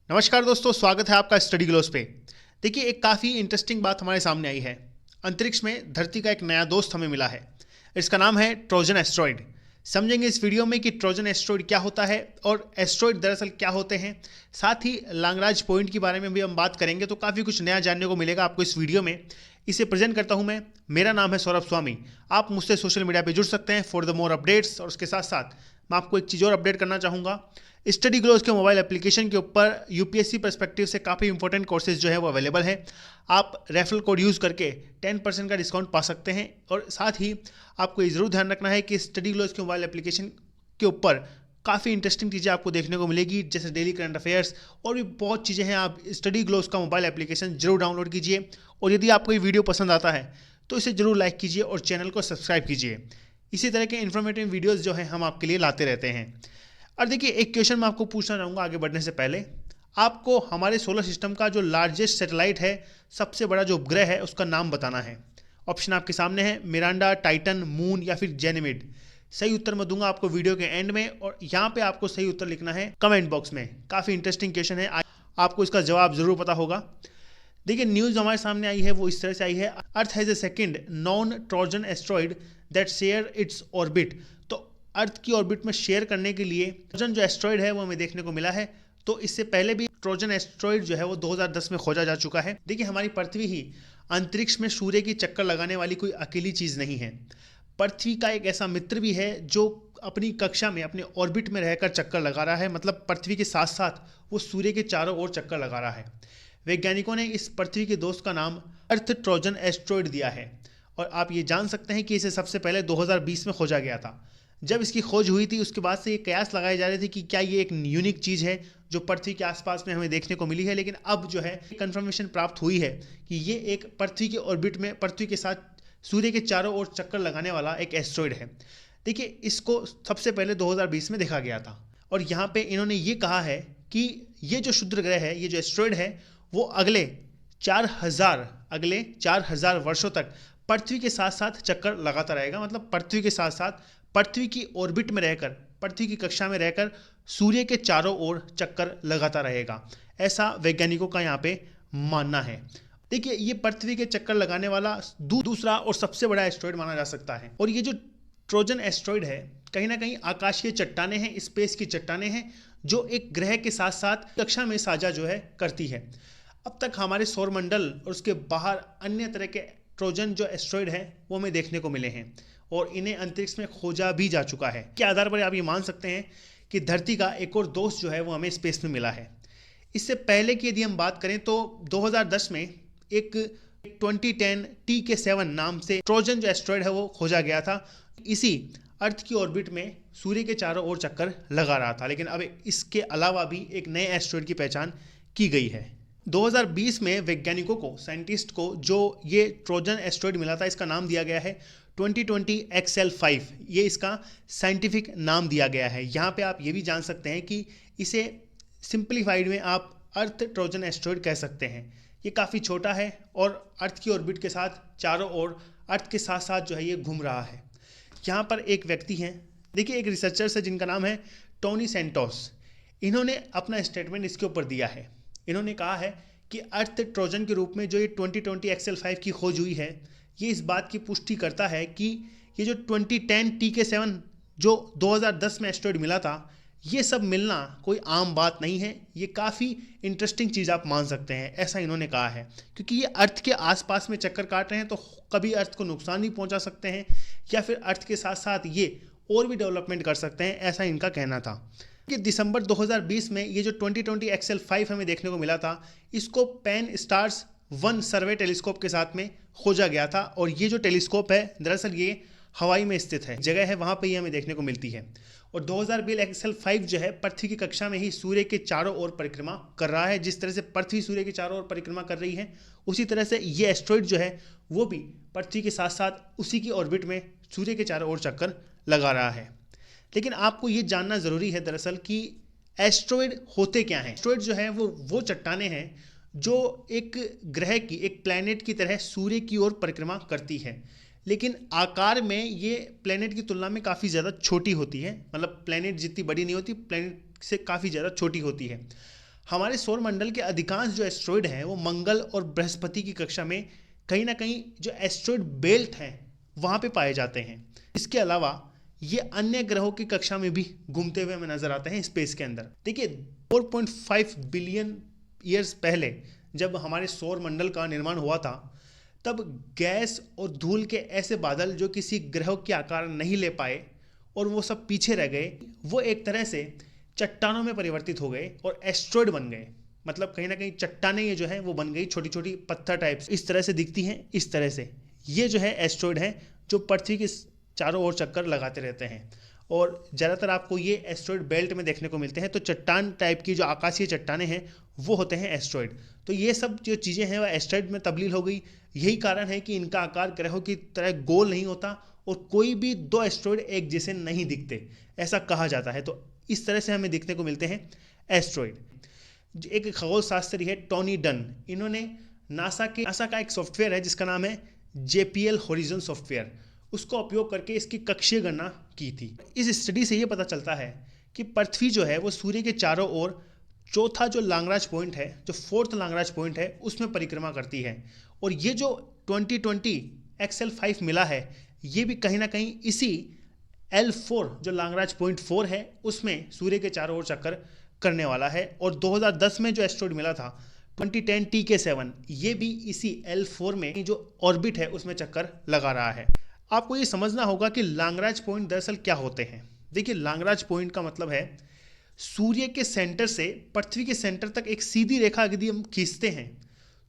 नमस्कार दोस्तों, स्वागत है आपका स्टडी ग्लोस पे। देखिए, एक काफ़ी इंटरेस्टिंग बात हमारे सामने आई है। अंतरिक्ष में धरती का एक नया दोस्त हमें मिला है। इसका नाम है ट्रोजन एस्ट्रॉयड। समझेंगे इस वीडियो में कि ट्रोजन एस्ट्रॉयड क्या होता है और एस्ट्रॉयड दरअसल क्या होते हैं। साथ ही लांगराज पॉइंट के बारे में भी हम बात करेंगे, तो काफ़ी कुछ नया जानने को मिलेगा आपको इस वीडियो में। इसे प्रेजेंट करता हूं मैं। मेरा नाम है सौरभ स्वामी। आप मुझसे सोशल मीडिया पे जुड़ सकते हैं फॉर द मोर अपडेट्स। और उसके साथ साथ मैं आपको एक चीज़ और अपडेट करना चाहूँगा। स्टडी ग्लोस के मोबाइल एप्लीकेशन के ऊपर यूपीएससी पर्सपेक्टिव से काफ़ी इंपॉर्टेंट कोर्सेज जो है वो अवेलेबल है। आप रेफरल कोड यूज़ करके 10% का डिस्काउंट पा सकते हैं। और साथ ही आपको ये ज़रूर ध्यान रखना है कि स्टडी ग्लोस के मोबाइल एप्लीकेशन के ऊपर काफ़ी इंटरेस्टिंग चीज़ें आपको देखने को मिलेगी, जैसे डेली करंट अफेयर्स और भी बहुत चीज़ें हैं। आप स्टडी ग्लोस का मोबाइल एप्लीकेशन जरूर डाउनलोड कीजिए। और यदि आपको ये वीडियो पसंद आता है तो इसे जरूर लाइक कीजिए और चैनल को सब्सक्राइब कीजिए। इसी तरह के इन्फॉर्मेटिव वीडियोज़ जो हैं हम आपके लिए लाते रहते हैं। और देखिए, एक क्वेश्चन मैं आपको पूछना चाहूँगा आगे बढ़ने से पहले। आपको हमारे सोलर सिस्टम का जो लार्जेस्ट सैटेलाइट है, सबसे बड़ा जो उपग्रह है, उसका नाम बताना है। ऑप्शन आपके सामने है, मिरांडा, टाइटन, मून या फिर जेनिमिड। सही उत्तर मैं दूंगा आपको वीडियो के एंड में, और यहाँ पे आपको सही उत्तर लिखना है कमेंट बॉक्स में। काफ़ी इंटरेस्टिंग क्वेश्चन है, आपको इसका जवाब जरूर पता होगा। देखिए, न्यूज़ हमारे सामने आई है वो इस तरह से आई है। अर्थ has a second non Trojan asteroid that share its orbit. तो अर्थ की ऑर्बिट में शेयर करने के लिए ट्रोजन जो एस्ट्रॉइड है वो हमें देखने को मिला है। तो इससे पहले भी ट्रोजन एस्ट्रॉइड जो है वो 2010 में खोजा जा चुका है। देखिए, हमारी पृथ्वी ही अंतरिक्ष में सूर्य की चक्कर लगाने वाली कोई अकेली चीज़ नहीं है। पृथ्वी का एक ऐसा मित्र भी है जो अपनी कक्षा में, अपने ऑर्बिट में रहकर चक्कर लगा रहा है। मतलब पृथ्वी के साथ साथ वो सूर्य के चारों ओर चक्कर लगा रहा है। वैज्ञानिकों ने इस पृथ्वी के दोस्त का नाम अर्थ ट्रोजन एस्ट्रॉइड दिया है। और आप ये जान सकते हैं कि इसे सबसे पहले 2020 में खोजा गया था। जब इसकी खोज हुई थी उसके बाद से ये कयास लगाए जा रहे थे कि क्या ये एक यूनिक चीज़ है जो पृथ्वी के आसपास में हमें देखने को मिली है। लेकिन अब जो है कंफर्मेशन प्राप्त हुई है कि ये एक पृथ्वी के ऑर्बिट में, पृथ्वी के साथ सूर्य के चारों ओर चक्कर लगाने वाला एक एस्ट्रॉइड है। देखिए, इसको सबसे पहले 2020 में देखा गया था। और यहाँ पे इन्होंने ये कहा है कि ये जो क्षुद्र ग्रह है, ये जो एस्ट्रॉइड है, वो अगले 4000 वर्षों तक पृथ्वी के साथ साथ चक्कर लगाता रहेगा। मतलब पृथ्वी के साथ साथ पृथ्वी की ऑर्बिट में रहकर, पृथ्वी की कक्षा में रहकर सूर्य के चारों ओर चक्कर लगाता रहेगा। ऐसा वैज्ञानिकों का यहाँ पे मानना है। देखिए, ये पृथ्वी के चक्कर लगाने वाला दूसरा और सबसे बड़ा एस्ट्रॉइड माना जा सकता है। और ये जो ट्रोजन एस्ट्रॉइड है, कहीं ना कहीं आकाशीय चट्टानें हैं, स्पेस की चट्टानें हैं, जो एक ग्रह के साथ साथ कक्षा में साझा जो है करती है। अब तक हमारे सौरमंडल और उसके बाहर अन्य तरह के ट्रोजन जो एस्ट्रॉइड हैं वो हमें देखने को मिले हैं और इन्हें अंतरिक्ष में खोजा भी जा चुका है। के आधार पर आप ये मान सकते हैं कि धरती का एक और दोस्त जो है वो हमें स्पेस में मिला है। इससे पहले की यदि हम बात करें तो 2010 में एक 2010 TK7 नाम से ट्रोजन जो एस्ट्रॉइड है वो खोजा गया था। इसी अर्थ की ऑर्बिट में सूर्य के चारों ओर चक्कर लगा रहा था। लेकिन अब इसके अलावा भी एक नए एस्ट्रॉइड की पहचान की गई है। 2020 में वैज्ञानिकों को, साइंटिस्ट को, जो ये ट्रोजन एस्ट्रॉइड मिला था, इसका नाम दिया गया है 2020 XL5। ये इसका साइंटिफिक नाम दिया गया है। यहाँ पे आप ये भी जान सकते हैं कि इसे सिंप्लीफाइड में आप अर्थ ट्रोजन एस्ट्रॉइड कह सकते हैं। ये काफ़ी छोटा है और अर्थ की ऑर्बिट के साथ चारों ओर अर्थ के साथ साथ जो है ये घूम रहा है। यहाँ पर एक व्यक्ति हैं, देखिए, एक रिसर्चर्स है जिनका नाम है टोनी सैंटोस। इन्होंने अपना स्टेटमेंट इसके ऊपर दिया है। इन्होंने कहा है कि अर्थ ट्रोजन के रूप में जो ये 2020 XL5 की खोज हुई है, ये इस बात की पुष्टि करता है कि ये जो 2010 TK7 जो 2010 में एस्ट्रॉइड मिला था, ये सब मिलना कोई आम बात नहीं है। ये काफ़ी इंटरेस्टिंग चीज़ आप मान सकते हैं, ऐसा इन्होंने कहा है। क्योंकि ये अर्थ के आसपास में चक्कर काट रहे हैं तो कभी अर्थ को नुकसान भी पहुंचा सकते हैं या फिर अर्थ के साथ साथ ये और भी डेवलपमेंट कर सकते हैं, ऐसा इनका कहना था। कि दिसंबर 2020 में ये जो 2020 XL5 हमें देखने को मिला था, इसको पैन स्टार्स 1 सर्वे टेलीस्कोप के साथ में खोजा गया था। और ये जो टेलीस्कोप है, दरअसल ये हवाई में स्थित है, जगह है वहाँ पे ये हमें देखने को मिलती है। और 2020 XL5 जो है पृथ्वी की कक्षा में ही सूर्य के चारों ओर परिक्रमा कर रहा है। जिस तरह से पृथ्वी सूर्य के चारों ओर परिक्रमा कर रही है, उसी तरह से ये एस्ट्रॉइड जो है वो भी पृथ्वी के साथ साथ उसी की ऑर्बिट में सूर्य के चारों ओर चक्कर लगा रहा है। लेकिन आपको ये जानना ज़रूरी है दरअसल कि एस्ट्रॉइड होते क्या हैं। एस्ट्रॉइड जो है वो चट्टानें हैं जो एक ग्रह की, एक प्लैनेट की तरह सूर्य की ओर परिक्रमा करती है। लेकिन आकार में ये प्लैनेट की तुलना में काफ़ी ज़्यादा छोटी होती है। मतलब प्लैनेट जितनी बड़ी नहीं होती, प्लैनेट से काफ़ी ज़्यादा छोटी होती है। हमारे सौरमंडल के अधिकांश जो एस्ट्रॉयड हैं वो मंगल और बृहस्पति की कक्षा में कहीं ना कहीं जो एस्ट्रॉयड बेल्ट हैं वहाँ पे पाए जाते हैं। इसके अलावा ये अन्य ग्रहों की कक्षा में भी घूमते हुए हमें नजर आते हैं स्पेस के अंदर। देखिए 4.5 बिलियन ईयर्स पहले जब हमारे सौरमंडल का निर्माण हुआ था, तब गैस और धूल के ऐसे बादल जो किसी ग्रह के आकार नहीं ले पाए और वो सब पीछे रह गए, वो एक तरह से चट्टानों में परिवर्तित हो गए और एस्ट्रॉयड बन गए। मतलब कहीं ना कहीं चट्टानें ये जो है वो बन गई, छोटी छोटी पत्थर टाइप इस तरह से दिखती हैं। इस तरह से ये जो है एस्ट्रॉयड हैं जो पृथ्वी के चारों ओर चक्कर लगाते रहते हैं और ज़्यादातर आपको ये एस्ट्रॉयड बेल्ट में देखने को मिलते हैं। तो चट्टान टाइप की जो आकाशीय चट्टानें हैं वो होते हैं एस्ट्रॉयड। तो ये सब जो चीज़ें हैं वह एस्ट्रॉयड में तब्दील हो गई। यही कारण है कि इनका आकार ग्रहों की तरह गोल नहीं होता और कोई भी दो एस्ट्रॉयड एक जैसे नहीं दिखते, ऐसा कहा जाता है। तो इस तरह से हमें देखने को मिलते हैं एस्ट्रॉयड। एक खगोल शास्त्री है टोनी डन, इन्होंने नासा का एक सॉफ्टवेयर है जिसका नाम है JPL हॉरिजॉन सॉफ्टवेयर, उसका उपयोग करके इसकी कक्षीय गणना की थी। इस स्टडी से ये पता चलता है कि पृथ्वी जो है वो सूर्य के चारों ओर चौथा जो लांग्राज पॉइंट है, जो फोर्थ लांग्राज पॉइंट है, उसमें परिक्रमा करती है। और ये जो 2020 XL5 मिला है ये भी कहीं ना कहीं इसी L4 जो लांग्राज पॉइंट 4 है उसमें सूर्य के चारों ओर चक्कर करने वाला है। और 2010 में जो एस्ट्रॉयड मिला था 2010 TK7, ये भी इसी L4 में जो ऑर्बिट है उसमें चक्कर लगा रहा है। आपको ये समझना होगा कि लांग्राज पॉइंट दरअसल क्या होते हैं। देखिए लांग्राज पॉइंट का मतलब है सूर्य के सेंटर से पृथ्वी के सेंटर तक एक सीधी रेखा यदि हम खींचते हैं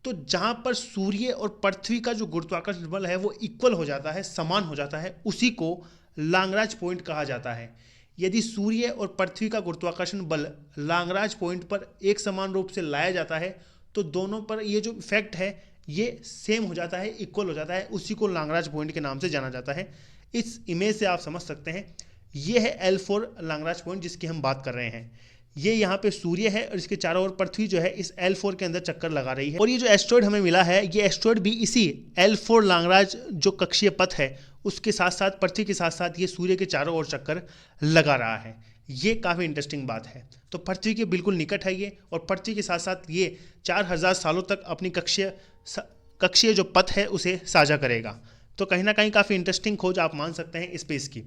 तो जहां पर सूर्य और पृथ्वी का जो गुरुत्वाकर्षण बल है वो इक्वल हो जाता है, समान हो जाता है, उसी को लांग्राज पॉइंट कहा जाता है। यदि सूर्य और पृथ्वी का गुरुत्वाकर्षण बल लांग्राज पॉइंट पर एक समान रूप से लाया जाता है तो दोनों पर ये जो इफेक्ट है ये सेम हो जाता है, इक्वल हो जाता है, उसी को लांग्राज पॉइंट के नाम से जाना जाता है। इस इमेज से आप समझ सकते हैं ये है L4 लांग्राज पॉइंट जिसकी हम बात कर रहे हैं। ये यहाँ पे सूर्य है और इसके चारों ओर पृथ्वी जो है इस L4 के अंदर चक्कर लगा रही है। और ये जो एस्ट्रॉयड हमें मिला है ये एस्ट्रॉयड भी इसी L4 लांग्राज जो कक्षीय पथ है उसके साथ साथ पृथ्वी के साथ साथ ये सूर्य के चारों ओर चक्कर लगा रहा है। ये काफ़ी इंटरेस्टिंग बात है। तो पृथ्वी के बिल्कुल निकट है ये, और पृथ्वी के साथ साथ ये 4000 सालों तक अपनी कक्षीय जो पथ है उसे साझा करेगा। तो कहीं ना कहीं काफ़ी इंटरेस्टिंग खोज आप मान सकते हैं स्पेस की।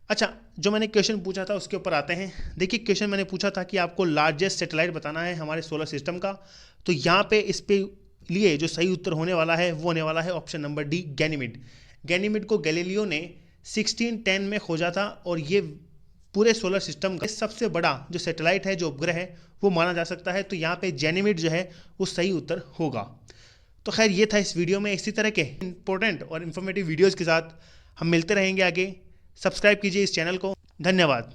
अच्छा, जो मैंने क्वेश्चन पूछा था उसके ऊपर आते हैं। देखिए क्वेश्चन मैंने पूछा था कि आपको लार्जेस्ट सैटेलाइट बताना है हमारे सोलर सिस्टम का। तो यहाँ पे इस पे लिए जो सही उत्तर होने वाला है वो होने वाला है option number D, Ganymede. Ganymede को गैलीलियो ने 1610 में खोजा था और ये पूरे सोलर सिस्टम का सबसे बड़ा जो सैटेलाइट है, जो उपग्रह है, वो माना जा सकता है। तो यहाँ पे गैनीमेड जो है वो सही उत्तर होगा। तो खैर ये था इस वीडियो में। इसी तरह के इंपॉर्टेंट और इन्फॉर्मेटिव वीडियोज़ के साथ हम मिलते रहेंगे आगे। सब्सक्राइब कीजिए इस चैनल को। धन्यवाद।